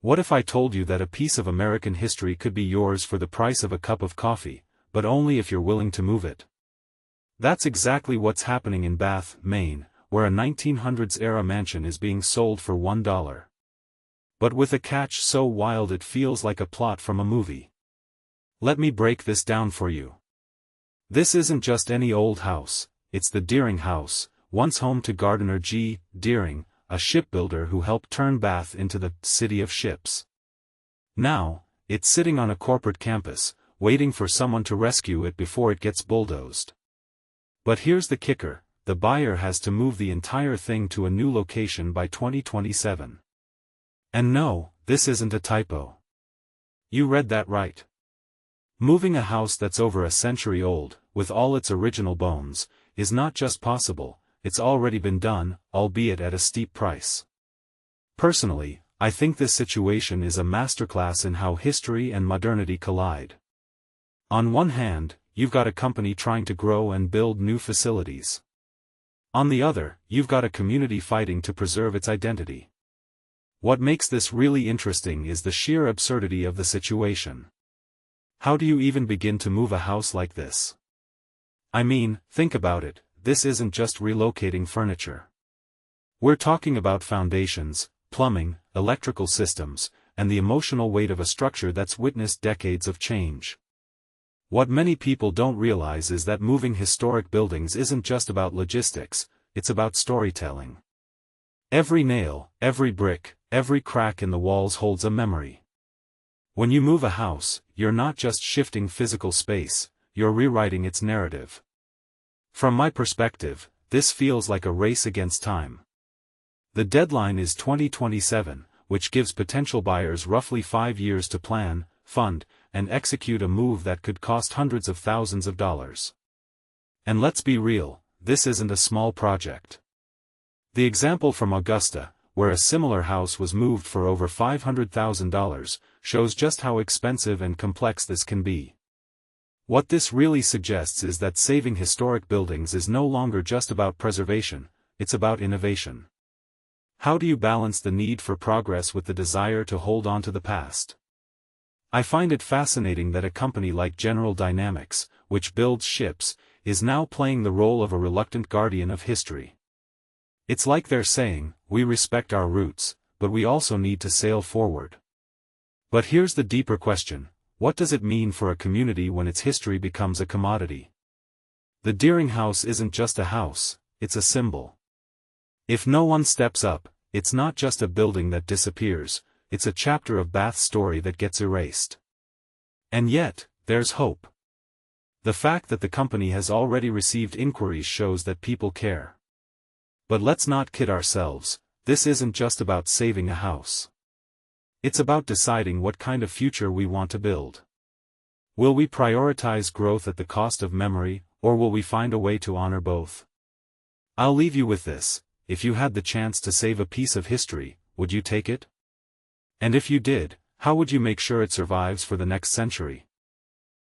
What if I told you that a piece of American history could be yours for the price of a cup of coffee, but only if you're willing to move it? That's exactly what's happening in Bath, Maine, where a 1900s-era mansion is being sold for $1. But with a catch so wild it feels like a plot from a movie. Let me break this down for you. This isn't just any old house, it's the Deering house, once home to Gardiner G. Deering, a shipbuilder who helped turn Bath into the city of ships. Now, it's sitting on a corporate campus, waiting for someone to rescue it before it gets bulldozed. But here's the kicker, the buyer has to move the entire thing to a new location by 2027. And no, this isn't a typo. You read that right. Moving a house that's over a century old, with all its original bones, is not just possible, it's already been done, albeit at a steep price. Personally, I think this situation is a masterclass in how history and modernity collide. On one hand, you've got a company trying to grow and build new facilities. On the other, you've got a community fighting to preserve its identity. What makes this really interesting is the sheer absurdity of the situation. How do you even begin to move a house like this? I mean, think about it, this isn't just relocating furniture. We're talking about foundations, plumbing, electrical systems, and the emotional weight of a structure that's witnessed decades of change. What many people don't realize is that moving historic buildings isn't just about logistics, it's about storytelling. Every nail, every brick, every crack in the walls holds a memory. When you move a house, you're not just shifting physical space, you're rewriting its narrative. From my perspective, this feels like a race against time. The deadline is 2027, which gives potential buyers roughly 5 years to plan, fund, and execute a move that could cost hundreds of thousands of dollars. And let's be real, this isn't a small project. The example from Augusta, where a similar house was moved for over $500,000, shows just how expensive and complex this can be. What this really suggests is that saving historic buildings is no longer just about preservation, it's about innovation. How do you balance the need for progress with the desire to hold on to the past? I find it fascinating that a company like General Dynamics, which builds ships, is now playing the role of a reluctant guardian of history. It's like they're saying, we respect our roots, but we also need to sail forward. But here's the deeper question, what does it mean for a community when its history becomes a commodity? The Deering house isn't just a house, it's a symbol. If no one steps up, it's not just a building that disappears, it's a chapter of Bath's story that gets erased. And yet, there's hope. The fact that the company has already received inquiries shows that people care. But let's not kid ourselves, this isn't just about saving a house. It's about deciding what kind of future we want to build. Will we prioritize growth at the cost of memory, or will we find a way to honor both? I'll leave you with this, if you had the chance to save a piece of history, would you take it? And if you did, how would you make sure it survives for the next century?